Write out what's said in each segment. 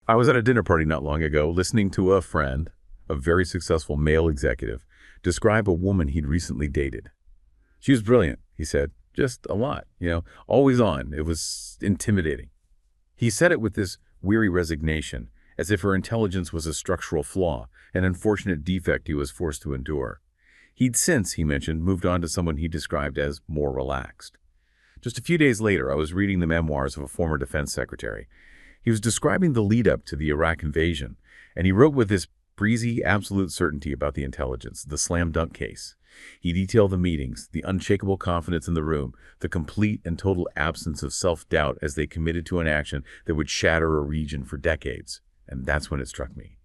I was at a dinner party not long ago listening to a friend, a very successful male executive, describe a woman he'd recently dated. She was brilliant, he said, just a lot, always on. It was intimidating. He said it with this weary resignation, as if her intelligence was a structural flaw, an unfortunate defect he was forced to endure. He'd since, he mentioned, moved on to someone he described as more relaxed. Just a few days later, I was reading the memoirs of a former defense secretary. He was describing the lead-up to the Iraq invasion, and he wrote with this breezy, absolute certainty about the intelligence, the slam-dunk case. He detailed the meetings, the unshakable confidence in the room, the complete and total absence of self-doubt as they committed to an action that would shatter a region for decades. And that's when it struck me.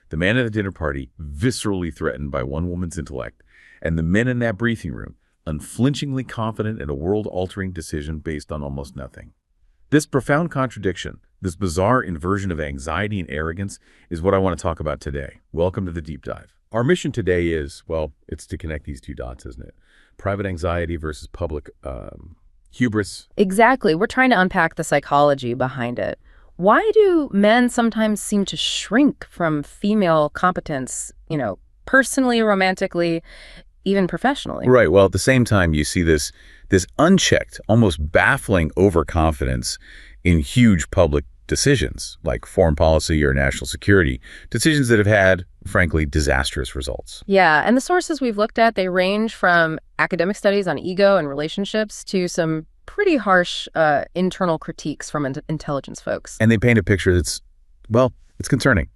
The man at the dinner party, viscerally threatened by one woman's intellect, and the men in that briefing room, unflinchingly confident in a world-altering decision based on almost nothing. This profound contradiction, this bizarre inversion of anxiety and arrogance, is what I want to talk about today. Welcome to the Deep Dive. Our mission today is, well, it's to connect these two dots, isn't it? Private anxiety versus public hubris. Exactly. We're trying to unpack the psychology behind it. Why do men sometimes seem to shrink from female competence, personally, romantically, even professionally? Right. Well, at the same time, you see this unchecked, almost baffling overconfidence in huge public decisions like foreign policy or national security, decisions that have had, frankly, disastrous results. Yeah, and the sources we've looked at, they range from academic studies on ego and relationships to some pretty harsh internal critiques from intelligence folks. And they paint a picture that's, well, it's concerning.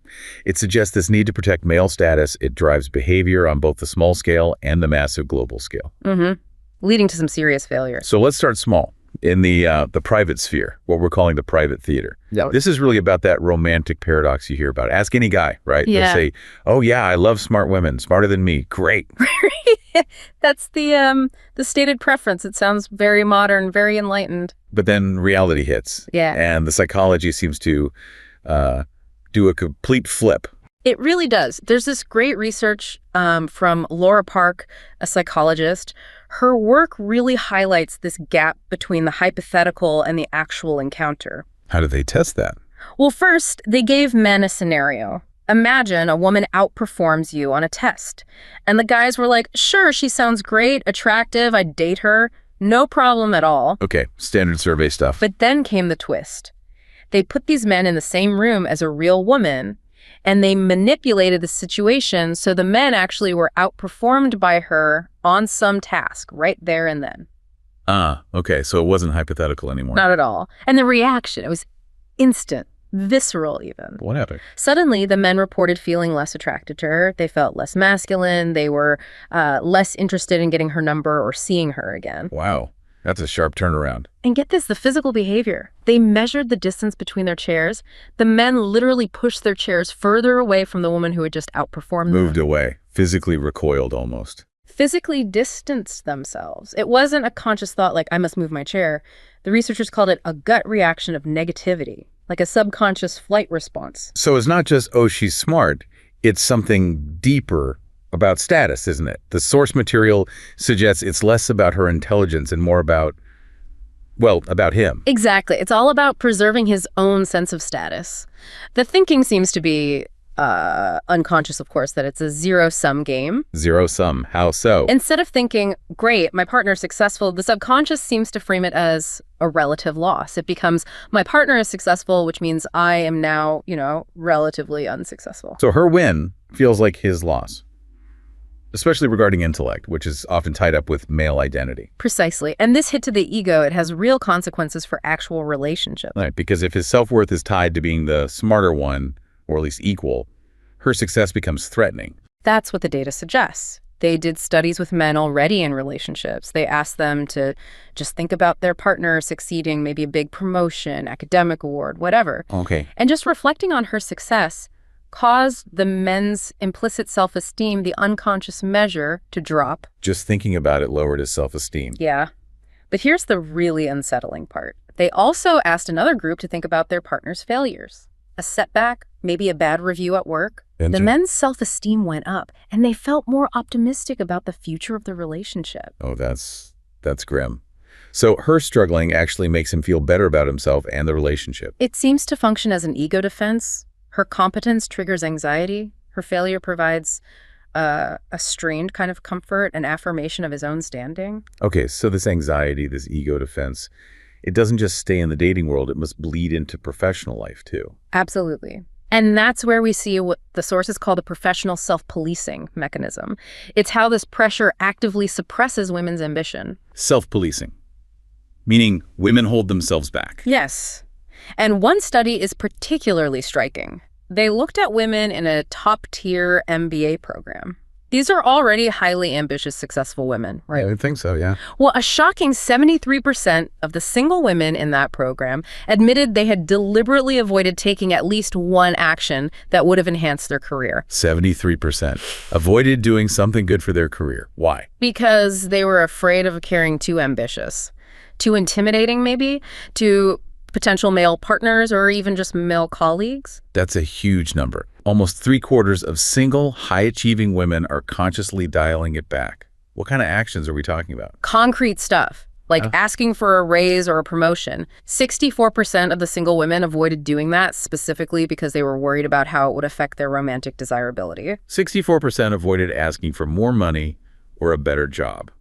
It suggests this need to protect male status. It drives behavior on both the small scale and the massive global scale. Leading to some serious failures. So let's start small. In the private sphere, what we're calling the private theater. Yep. This is really about that romantic paradox you hear about. Ask any guy, right? Yeah. They'll say, oh yeah, I love smart women, smarter than me. Great. That's the stated preference. It sounds very modern, very enlightened. But then reality hits. Yeah. And the psychology seems to do a complete flip. It really does. There's this great research from Laura Park, a psychologist. Her work really highlights this gap between the hypothetical and the actual encounter. How do they test that? Well, first, they gave men a scenario. Imagine a woman outperforms you on a test. And the guys were like, sure, she sounds great, attractive, I'd date her. No problem at all. Okay, standard survey stuff. But then came the twist. They put these men in the same room as a real woman, and they manipulated the situation so the men actually were outperformed by her on some task right there and then. Okay, so it wasn't hypothetical anymore. Not at all. And the reaction, it was instant, visceral even. What happened? Suddenly, the men reported feeling less attracted to her. They felt less masculine. They were less interested in getting her number or seeing her again. Wow, that's a sharp turnaround. And get this, the physical behavior. They measured the distance between their chairs. The men literally pushed their chairs further away from the woman who had just outperformed them. Moved away, physically recoiled almost. Physically distanced themselves. It wasn't a conscious thought like, I must move my chair. The researchers called it a gut reaction of negativity, like a subconscious flight response. So it's not just, oh, she's smart. It's something deeper about status, isn't it? The source material suggests it's less about her intelligence and more about, well, about him. Exactly. It's all about preserving his own sense of status. The thinking seems to be unconscious, of course, that it's a zero-sum game. Zero-sum. How so? Instead of thinking, great, my partner's successful, the subconscious seems to frame it as a relative loss. It becomes, my partner is successful, which means I am now, relatively unsuccessful. So her win feels like his loss, especially regarding intellect, which is often tied up with male identity. Precisely. And this hit to the ego, it has real consequences for actual relationships. Right, because if his self-worth is tied to being the smarter one, or at least equal, her success becomes threatening. That's what the data suggests. They did studies with men already in relationships. They asked them to just think about their partner succeeding, maybe a big promotion, academic award, whatever. Okay. And just reflecting on her success caused the men's implicit self-esteem, the unconscious measure, to drop. Just thinking about it lowered his self-esteem. Yeah. But here's the really unsettling part. They also asked another group to think about their partner's failures. A setback, maybe a bad review at work. The men's self-esteem went up, and they felt more optimistic about the future of the relationship. Oh, that's grim. So her struggling actually makes him feel better about himself and the relationship. It seems to function as an ego defense. Her competence triggers anxiety. Her failure provides a strained kind of comfort and affirmation of his own standing. Okay, so this anxiety, this ego defense, it doesn't just stay in the dating world, it must bleed into professional life too. Absolutely. And that's where we see what the sources call the professional self-policing mechanism. It's how this pressure actively suppresses women's ambition. Self-policing, meaning women hold themselves back. Yes. And one study is particularly striking. They looked at women in a top-tier MBA program. These are already highly ambitious, successful women, right? I would think so, yeah. Well, a shocking 73% of the single women in that program admitted they had deliberately avoided taking at least one action that would have enhanced their career. 73% avoided doing something good for their career. Why? Because they were afraid of appearing too ambitious, too intimidating maybe, to potential male partners or even just male colleagues. That's a huge number. Almost 3/4 of single, high-achieving women are consciously dialing it back. What kind of actions are we talking about? Concrete stuff, like asking for a raise or a promotion. 64% of the single women avoided doing that specifically because they were worried about how it would affect their romantic desirability. 64% avoided asking for more money or a better job.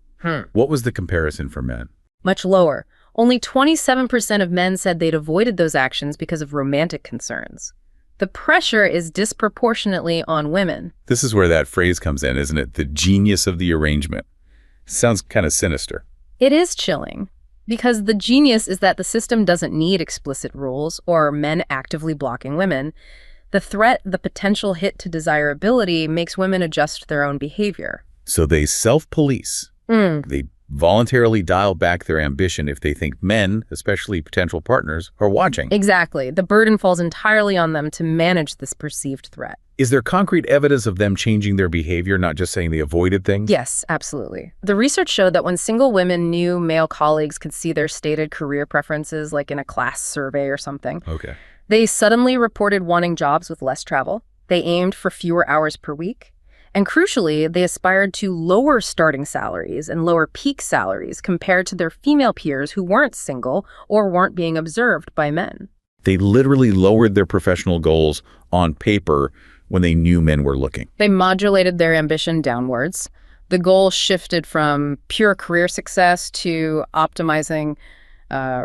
What was the comparison for men? Much lower. Only 27% of men said they'd avoided those actions because of romantic concerns. The pressure is disproportionately on women. This is where that phrase comes in, isn't it? The genius of the arrangement. Sounds kind of sinister. It is chilling, because the genius is that the system doesn't need explicit rules or men actively blocking women. The threat, the potential hit to desirability, makes women adjust their own behavior. So they self-police. They voluntarily dial back their ambition if they think men, especially potential partners, are watching. Exactly. The burden falls entirely on them to manage this perceived threat. Is there concrete evidence of them changing their behavior, not just saying they avoided things? Yes, absolutely. The research showed that when single women knew male colleagues could see their stated career preferences, like in a class survey or something, they suddenly reported wanting jobs with less travel. They aimed for fewer hours per week. And crucially, they aspired to lower starting salaries and lower peak salaries compared to their female peers who weren't single or weren't being observed by men. They literally lowered their professional goals on paper when they knew men were looking. They modulated their ambition downwards. The goal shifted from pure career success to optimizing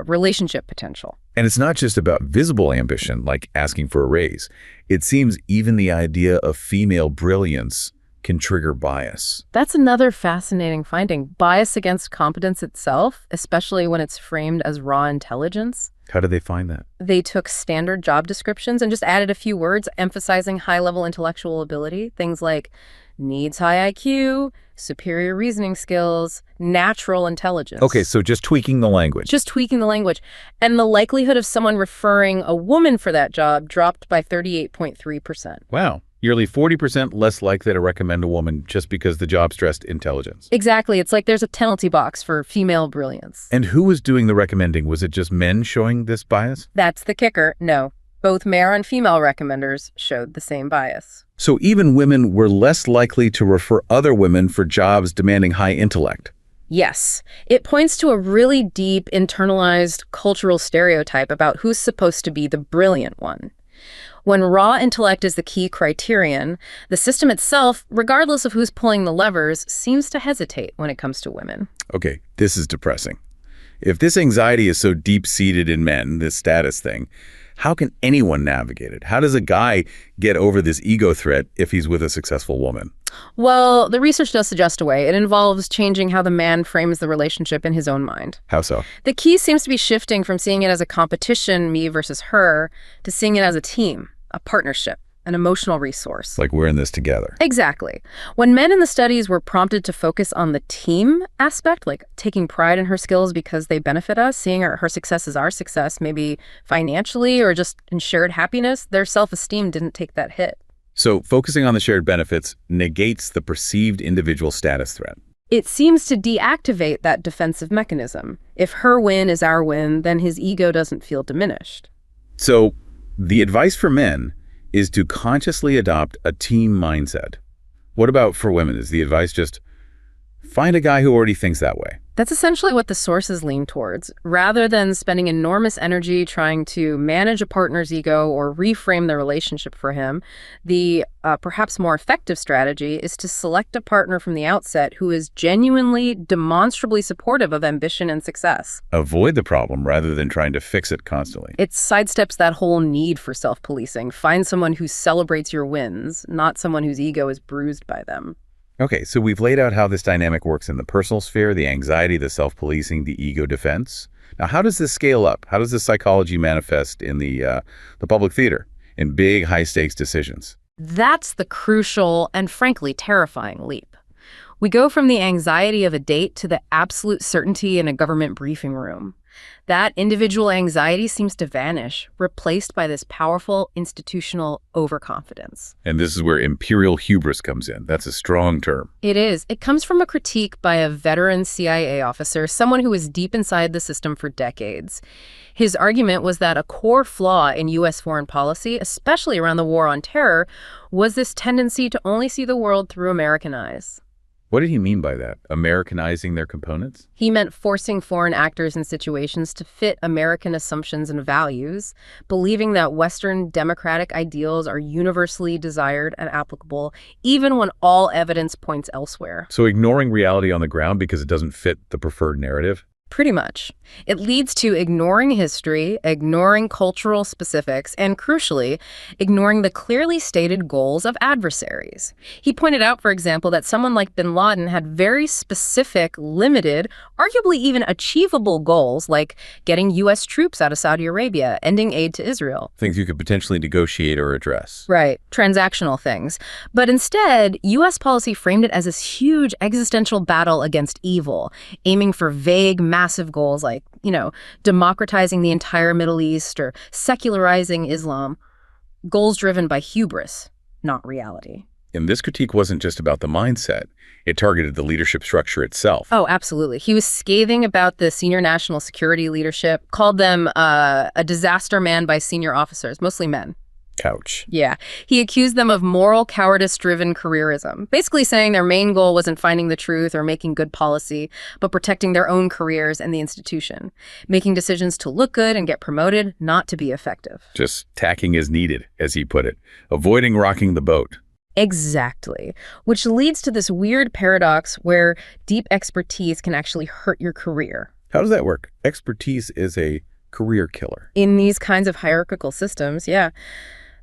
relationship potential. And it's not just about visible ambition, like asking for a raise. It seems even the idea of female brilliance can trigger bias. That's another fascinating finding. Bias against competence itself, especially when it's framed as raw intelligence. How did they find that? They took standard job descriptions and just added a few words emphasizing high-level intellectual ability. Things like needs high IQ, superior reasoning skills, natural intelligence. Okay, so just tweaking the language. Just tweaking the language. And the likelihood of someone referring a woman for that job dropped by 38.3%. Wow. Nearly 40% less likely to recommend a woman just because the job stressed intelligence. Exactly. It's like there's a penalty box for female brilliance. And who was doing the recommending? Was it just men showing this bias? That's the kicker. No. Both male and female recommenders showed the same bias. So even women were less likely to refer other women for jobs demanding high intellect. Yes. It points to a really deep, internalized cultural stereotype about who's supposed to be the brilliant one. When raw intellect is the key criterion, the system itself, regardless of who's pulling the levers, seems to hesitate when it comes to women. Okay, this is depressing. If this anxiety is so deep-seated in men, this status thing, how can anyone navigate it? How does a guy get over this ego threat if he's with a successful woman? Well, the research does suggest a way. It involves changing how the man frames the relationship in his own mind. How so? The key seems to be shifting from seeing it as a competition, me versus her, to seeing it as a team, a partnership, an emotional resource. Like we're in this together. Exactly. When men in the studies were prompted to focus on the team aspect, like taking pride in her skills because they benefit us, seeing her success as our success, maybe financially or just in shared happiness, their self-esteem didn't take that hit. So focusing on the shared benefits negates the perceived individual status threat. It seems to deactivate that defensive mechanism. If her win is our win, then his ego doesn't feel diminished. So the advice for men is to consciously adopt a team mindset. What about for women? Is the advice just find a guy who already thinks that way? That's essentially what the sources lean towards. Rather than spending enormous energy trying to manage a partner's ego or reframe the relationship for him, the perhaps more effective strategy is to select a partner from the outset who is genuinely, demonstrably supportive of ambition and success. Avoid the problem rather than trying to fix it constantly. It sidesteps that whole need for self-policing. Find someone who celebrates your wins, not someone whose ego is bruised by them. Okay, so we've laid out how this dynamic works in the personal sphere, the anxiety, the self-policing, the ego defense. Now, how does this scale up? How does this psychology manifest in the public theater, in big, high-stakes decisions? That's the crucial and frankly terrifying leap. We go from the anxiety of a date to the absolute certainty in a government briefing room. That individual anxiety seems to vanish, replaced by this powerful institutional overconfidence. And this is where imperial hubris comes in. That's a strong term. It is. It comes from a critique by a veteran CIA officer, someone who was deep inside the system for decades. His argument was that a core flaw in U.S. foreign policy, especially around the War on Terror, was this tendency to only see the world through American eyes. What did he mean by that? Americanizing their components? He meant forcing foreign actors and situations to fit American assumptions and values, believing that Western democratic ideals are universally desired and applicable, even when all evidence points elsewhere. So ignoring reality on the ground because it doesn't fit the preferred narrative? Pretty much. It leads to ignoring history, ignoring cultural specifics, and crucially, ignoring the clearly stated goals of adversaries. He pointed out, for example, that someone like bin Laden had very specific, limited, arguably even achievable goals like getting U.S. troops out of Saudi Arabia, ending aid to Israel. Things you could potentially negotiate or address. Right, transactional things. But instead, U.S. policy framed it as this huge existential battle against evil, aiming for vague, massive goals like, democratizing the entire Middle East or secularizing Islam. Goals driven by hubris, not reality. And this critique wasn't just about the mindset. It targeted the leadership structure itself. Oh, absolutely. He was scathing about the senior national security leadership, called them a disaster man by senior officers, mostly men. Ouch. Yeah. He accused them of moral cowardice-driven careerism, basically saying their main goal wasn't finding the truth or making good policy, but protecting their own careers and the institution, making decisions to look good and get promoted, not to be effective. Just tacking as needed, as he put it, avoiding rocking the boat. Exactly. Which leads to this weird paradox where deep expertise can actually hurt your career. How does that work? Expertise is a career killer. In these kinds of hierarchical systems, yeah.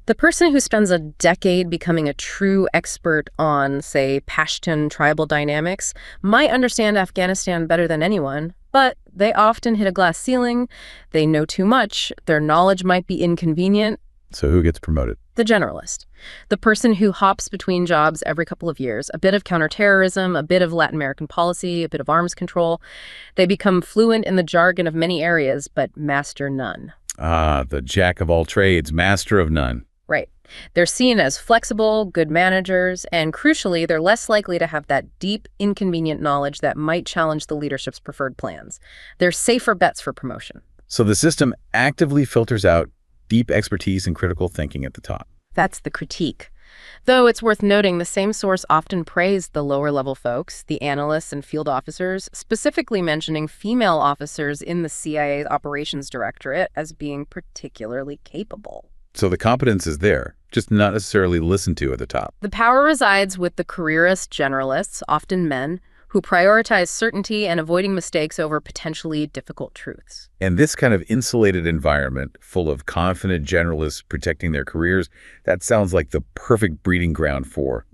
The person who spends a decade becoming a true expert on, say, Pashtun tribal dynamics might understand Afghanistan better than anyone, but they often hit a glass ceiling, they know too much, their knowledge might be inconvenient. So who gets promoted? The generalist. The person who hops between jobs every couple of years, a bit of counterterrorism, a bit of Latin American policy, a bit of arms control. They become fluent in the jargon of many areas, but master none. Ah, the jack of all trades, master of none. Right. They're seen as flexible, good managers, and crucially, they're less likely to have that deep, inconvenient knowledge that might challenge the leadership's preferred plans. They're safer bets for promotion. So the system actively filters out deep expertise and critical thinking at the top. That's the critique. Though it's worth noting the same source often praised the lower-level folks, the analysts and field officers, specifically mentioning female officers in the CIA Operations Directorate as being particularly capable. So the competence is there, just not necessarily listened to at the top. The power resides with the careerist generalists, often men, who prioritize certainty and avoiding mistakes over potentially difficult truths. And this kind of insulated environment, full of confident generalists protecting their careers, that sounds like the perfect breeding ground for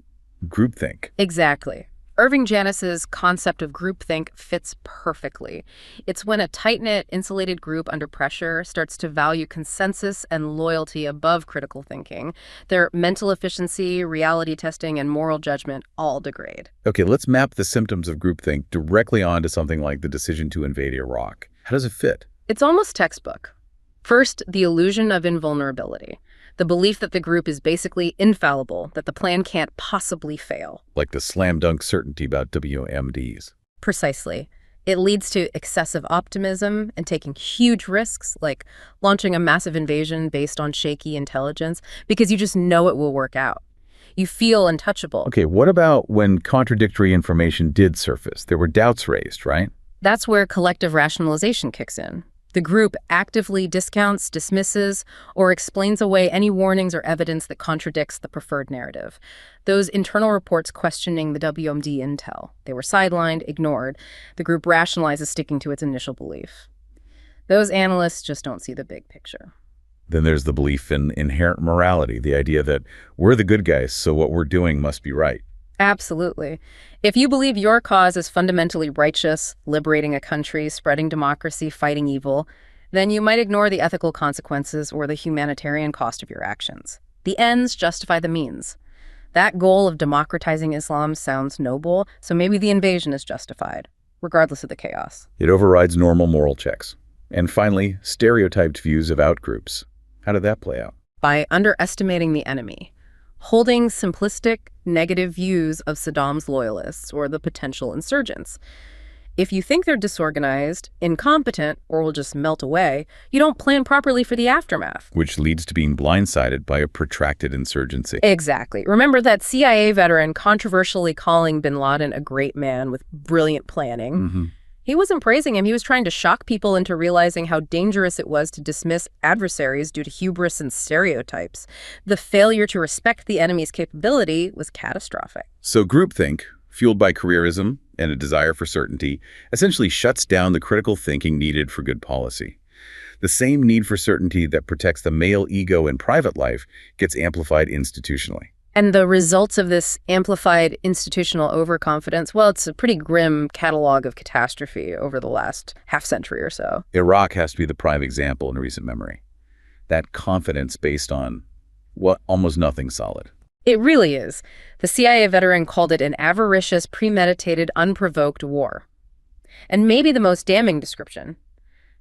groupthink. Exactly. Irving Janis's concept of groupthink fits perfectly. It's when a tight-knit, insulated group under pressure starts to value consensus and loyalty above critical thinking. Their mental efficiency, reality testing, and moral judgment all degrade. Okay, let's map the symptoms of groupthink directly onto something like the decision to invade Iraq. How does it fit? It's almost textbook. First, the illusion of invulnerability. The belief that the group is basically infallible, that the plan can't possibly fail. Like the slam-dunk certainty about WMDs. Precisely. It leads to excessive optimism and taking huge risks, like launching a massive invasion based on shaky intelligence, because you just know it will work out. You feel untouchable. Okay, what about when contradictory information did surface? There were doubts raised, right? That's where collective rationalization kicks in. The group actively discounts, dismisses, or explains away any warnings or evidence that contradicts the preferred narrative. Those internal reports questioning the WMD intel. They were sidelined, ignored. The group rationalizes sticking to its initial belief. Those analysts just don't see the big picture. Then there's the belief in inherent morality, the idea that we're the good guys, so what we're doing must be right. Absolutely. If you believe your cause is fundamentally righteous, liberating a country, spreading democracy, fighting evil, then you might ignore the ethical consequences or the humanitarian cost of your actions. The ends justify the means. That goal of democratizing Islam sounds noble, so maybe the invasion is justified, regardless of the chaos. It overrides normal moral checks. And finally, stereotyped views of outgroups. How did that play out? By underestimating the enemy, holding simplistic, negative views of Saddam's loyalists or the potential insurgents. If you think they're disorganized, incompetent, or will just melt away, you don't plan properly for the aftermath. Which leads to being blindsided by a protracted insurgency. Exactly. Remember that CIA veteran controversially calling bin Laden a great man with brilliant planning? Mm-hmm. He wasn't praising him. He was trying to shock people into realizing how dangerous it was to dismiss adversaries due to hubris and stereotypes. The failure to respect the enemy's capability was catastrophic. So groupthink, fueled by careerism and a desire for certainty, essentially shuts down the critical thinking needed for good policy. The same need for certainty that protects the male ego in private life gets amplified institutionally. And the results of this amplified institutional overconfidence, well, it's a pretty grim catalog of catastrophe over the last half-century or so. Iraq has to be the prime example in recent memory. That confidence based on, almost nothing solid. It really is. The CIA veteran called it an avaricious, premeditated, unprovoked war. And maybe the most damning description,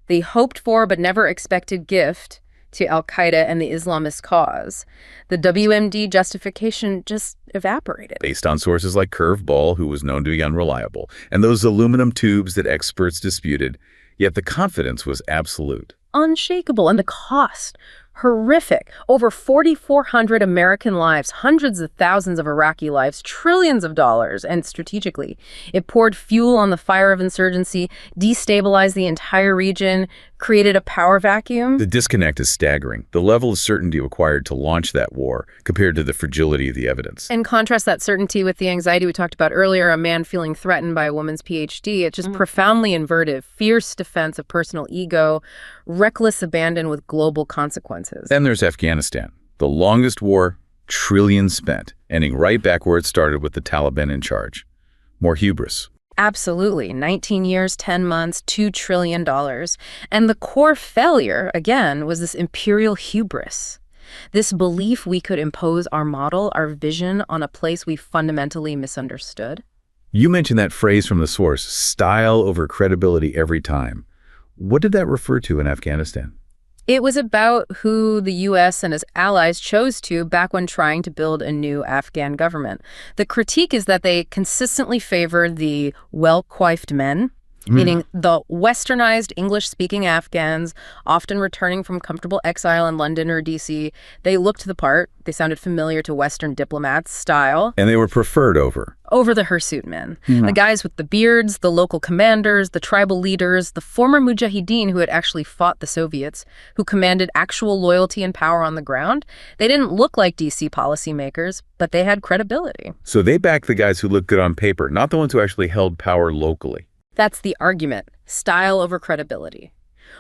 the hoped-for but never expected gift to al-Qaeda and the Islamist cause, the WMD justification just evaporated. Based on sources like Curveball, who was known to be unreliable, and those aluminum tubes that experts disputed, yet the confidence was absolute. Unshakable. And the cost, horrific. Over 4,400 American lives, hundreds of thousands of Iraqi lives, trillions of dollars, and strategically, it poured fuel on the fire of insurgency, destabilized the entire region, created a power vacuum. The disconnect is staggering. The level of certainty required to launch that war compared to the fragility of the evidence. And contrast that certainty with the anxiety we talked about earlier, a man feeling threatened by a woman's PhD. It's just profoundly inverted, fierce defense of personal ego, reckless abandon with global consequences. Then there's Afghanistan, the longest war, trillions spent, ending right back where it started with the Taliban in charge. More hubris. Absolutely. 19 years, 10 months, $2 trillion. And the core failure, again, was this imperial hubris. This belief we could impose our model, our vision, on a place we fundamentally misunderstood. You mentioned that phrase from the source, style over credibility every time. What did that refer to in Afghanistan? It was about who the U.S. and its allies chose to back when trying to build a new Afghan government. The critique is that they consistently favored the well-coiffed men, meaning the westernized English-speaking Afghans, often returning from comfortable exile in London or D.C. They looked the part. They sounded familiar to Western diplomats' style. And they were preferred over the hirsute men. The guys with the beards, the local commanders, the tribal leaders, the former mujahideen who had actually fought the Soviets, who commanded actual loyalty and power on the ground. They didn't look like DC policymakers, but they had credibility. So they backed the guys who looked good on paper, not the ones who actually held power locally. That's the argument, style over credibility,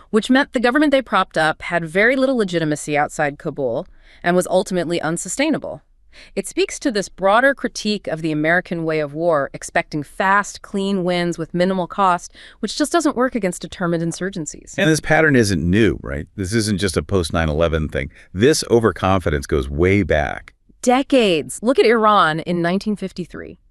which meant the government they propped up had very little legitimacy outside Kabul and was ultimately unsustainable. It speaks to this broader critique of the American way of war, expecting fast, clean wins with minimal cost, which just doesn't work against determined insurgencies. And this pattern isn't new, right? This isn't just a post-9/11 thing. This overconfidence goes way back. Decades. Look at Iran in 1953.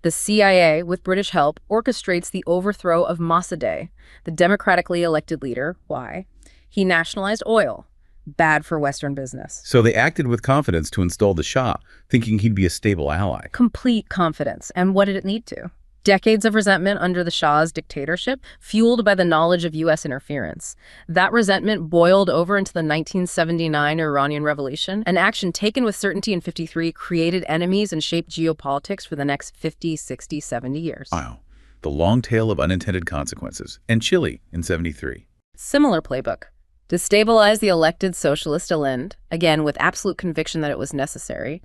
The CIA, with British help, orchestrates the overthrow of Mossadegh, the democratically elected leader. Why? He nationalized oil. Bad for Western business. So they acted with confidence to install the Shah, thinking he'd be a stable ally. Complete confidence. And what did it lead to? Decades of resentment under the Shah's dictatorship, fueled by the knowledge of U.S. interference. That resentment boiled over into the 1979 Iranian Revolution. An action taken with certainty in 53 created enemies and shaped geopolitics for the next 50, 60, 70 years. Wow. The Long Tail of Unintended Consequences, and Chile in '73. Similar playbook. Destabilize the elected socialist Allende, again with absolute conviction that it was necessary,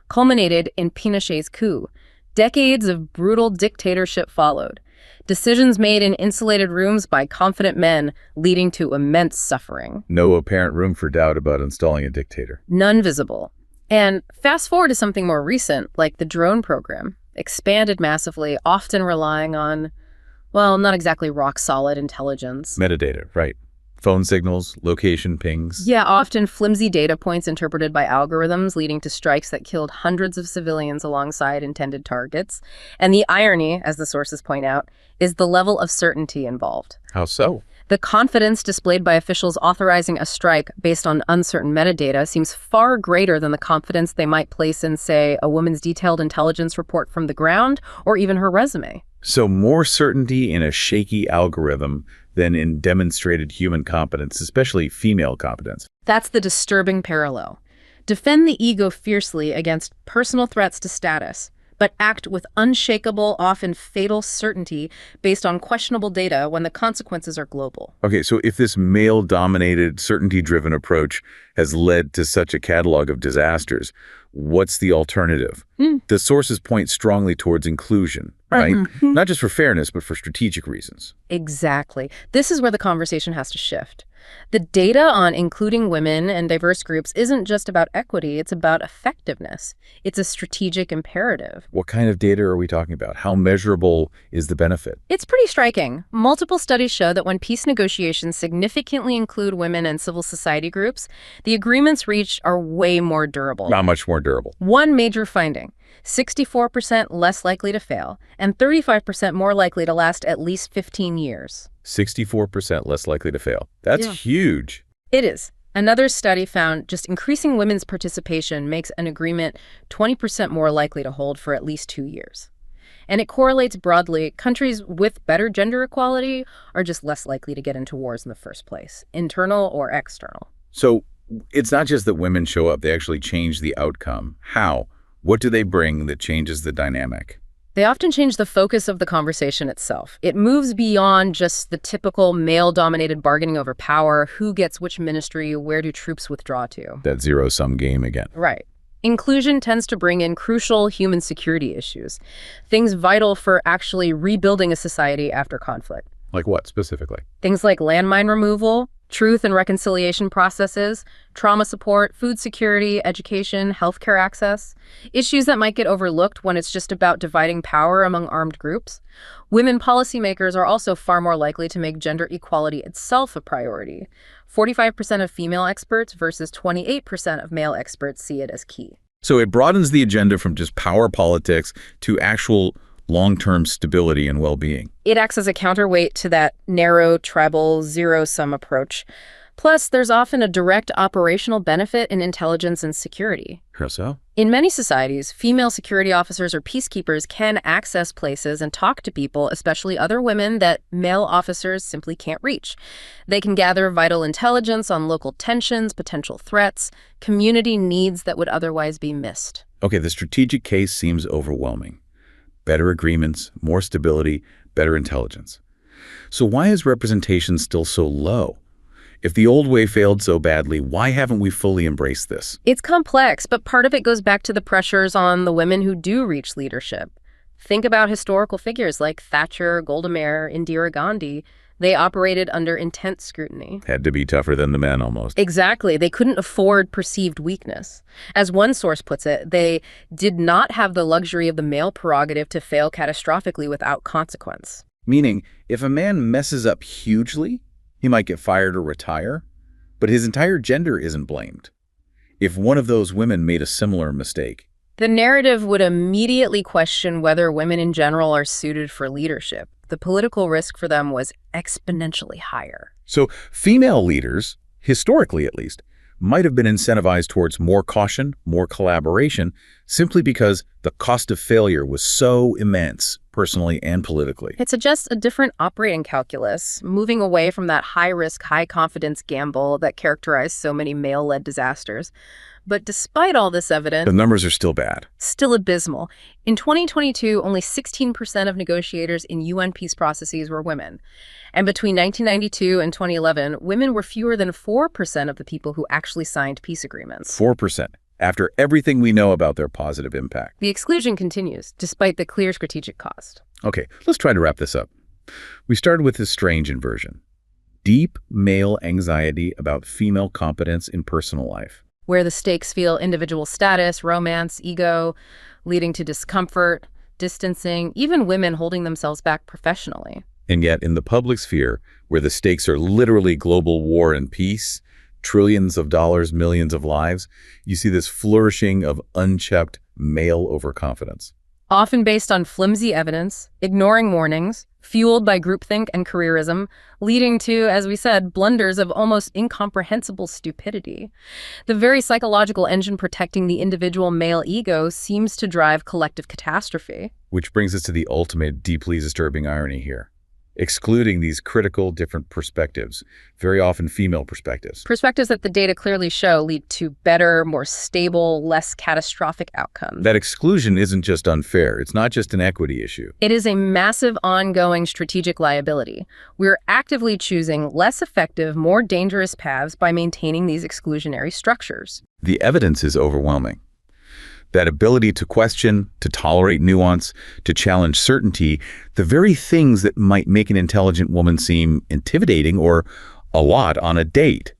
culminated in Pinochet's coup. Decades of brutal dictatorship followed. Decisions made in insulated rooms by confident men, leading to immense suffering. No apparent room for doubt about installing a dictator. None visible. And fast forward to something more recent, like the drone program. Expanded massively, often relying on, well, not exactly rock-solid intelligence. Metadata, right. Phone signals, location pings. Yeah, often flimsy data points interpreted by algorithms, leading to strikes that killed hundreds of civilians alongside intended targets. And the irony, as the sources point out, is the level of certainty involved. How so? The confidence displayed by officials authorizing a strike based on uncertain metadata seems far greater than the confidence they might place in, say, a woman's detailed intelligence report from the ground or even her resume. So more certainty in a shaky algorithm than in demonstrated human competence, especially female competence. That's the disturbing parallel. Defend the ego fiercely against personal threats to status, but act with unshakable, often fatal certainty based on questionable data when the consequences are global. Okay, so if this male-dominated, certainty-driven approach has led to such a catalog of disasters, what's the alternative? The sources point strongly towards inclusion, right? Not just for fairness, but for strategic reasons. Exactly. This is where the conversation has to shift. The data on including women and diverse groups isn't just about equity, it's about effectiveness. It's a strategic imperative. What kind of data are we talking about? How measurable is the benefit? It's pretty striking. Multiple studies show that when peace negotiations significantly include women and civil society groups, the agreements reached are way more durable. Not much more durable. One major finding: 64% less likely to fail, and 35% more likely to last at least 15 years. 64% less likely to fail. That's huge. It is. Another study found just increasing women's participation makes an agreement 20% more likely to hold for at least 2 years. And it correlates broadly. Countries with better gender equality are just less likely to get into wars in the first place, internal or external. So it's not just that women show up, they actually change the outcome. How? What do they bring that changes the dynamic? They often change the focus of the conversation itself. It moves beyond just the typical male-dominated bargaining over power, who gets which ministry, where do troops withdraw to. That zero-sum game again. Right. Inclusion tends to bring in crucial human security issues, things vital for actually rebuilding a society after conflict. Like what, specifically? Things like landmine removal, truth and reconciliation processes, trauma support, food security, education, healthcare access, issues that might get overlooked when it's just about dividing power among armed groups. Women policymakers are also far more likely to make gender equality itself a priority. 45% of female experts versus 28% of male experts see it as key. So it broadens the agenda from just power politics to actual long-term stability and well-being. It acts as a counterweight to that narrow, tribal, zero-sum approach. Plus, there's often a direct operational benefit in intelligence and security. How so? In many societies, female security officers or peacekeepers can access places and talk to people, especially other women, that male officers simply can't reach. They can gather vital intelligence on local tensions, potential threats, community needs that would otherwise be missed. Okay, the strategic case seems overwhelming. Better agreements, more stability, better intelligence. So why is representation still so low? If the old way failed so badly, why haven't we fully embraced this? It's complex, but part of it goes back to the pressures on the women who do reach leadership. Think about historical figures like Thatcher, Golda Meir, Indira Gandhi. They operated under intense scrutiny. Had to be tougher than the men, almost. Exactly. They couldn't afford perceived weakness. As one source puts it, they did not have the luxury of the male prerogative to fail catastrophically without consequence. Meaning, if a man messes up hugely, he might get fired or retire, but his entire gender isn't blamed. If one of those women made a similar mistake, the narrative would immediately question whether women in general are suited for leadership. The political risk for them was exponentially higher. So female leaders, historically at least, might have been incentivized towards more caution, more collaboration, simply because the cost of failure was so immense, personally and politically. It's just a different operating calculus, moving away from that high-risk, high-confidence gamble that characterized so many male-led disasters. But despite all this The evidence, numbers are still bad. still abysmal. In 2022, only 16% of negotiators in UN peace processes were women. And between 1992 and 2011, women were fewer than 4% of the people who actually signed peace agreements. 4%, after everything we know about their positive impact. The exclusion continues, despite the clear strategic cost. Okay, let's try to wrap this up. We started with this strange inversion. Deep male anxiety about female competence in personal life. Where the stakes feel individual status, romance, ego, leading to discomfort, distancing, even women holding themselves back professionally. And yet, in the public sphere, where the stakes are literally global war and peace, trillions of dollars, millions of lives, you see this flourishing of unchecked male overconfidence. Often based on flimsy evidence, ignoring warnings, fueled by groupthink and careerism, leading to, as we said, blunders of almost incomprehensible stupidity. The very psychological engine protecting the individual male ego seems to drive collective catastrophe. Which brings us to the ultimate, deeply disturbing irony here. Excluding these critical, different perspectives, very often female perspectives. Perspectives that the data clearly show lead to better, more stable, less catastrophic outcomes. That exclusion isn't just unfair. It's not just an equity issue. It is a massive, ongoing strategic liability. We're actively choosing less effective, more dangerous paths by maintaining these exclusionary structures. The evidence is overwhelming. That ability to question, to tolerate nuance, to challenge certainty, the very things that might make an intelligent woman seem intimidating or a lot on a date.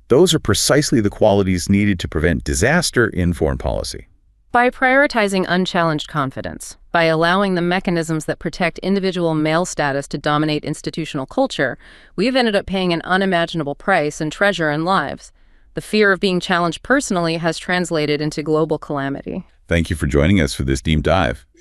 Those are precisely the qualities needed to prevent disaster in foreign policy. By prioritizing unchallenged confidence, by allowing the mechanisms that protect individual male status to dominate institutional culture, we've ended up paying an unimaginable price in treasure and lives. The fear of being challenged personally has translated into global calamity. Thank you for joining us for this deep dive.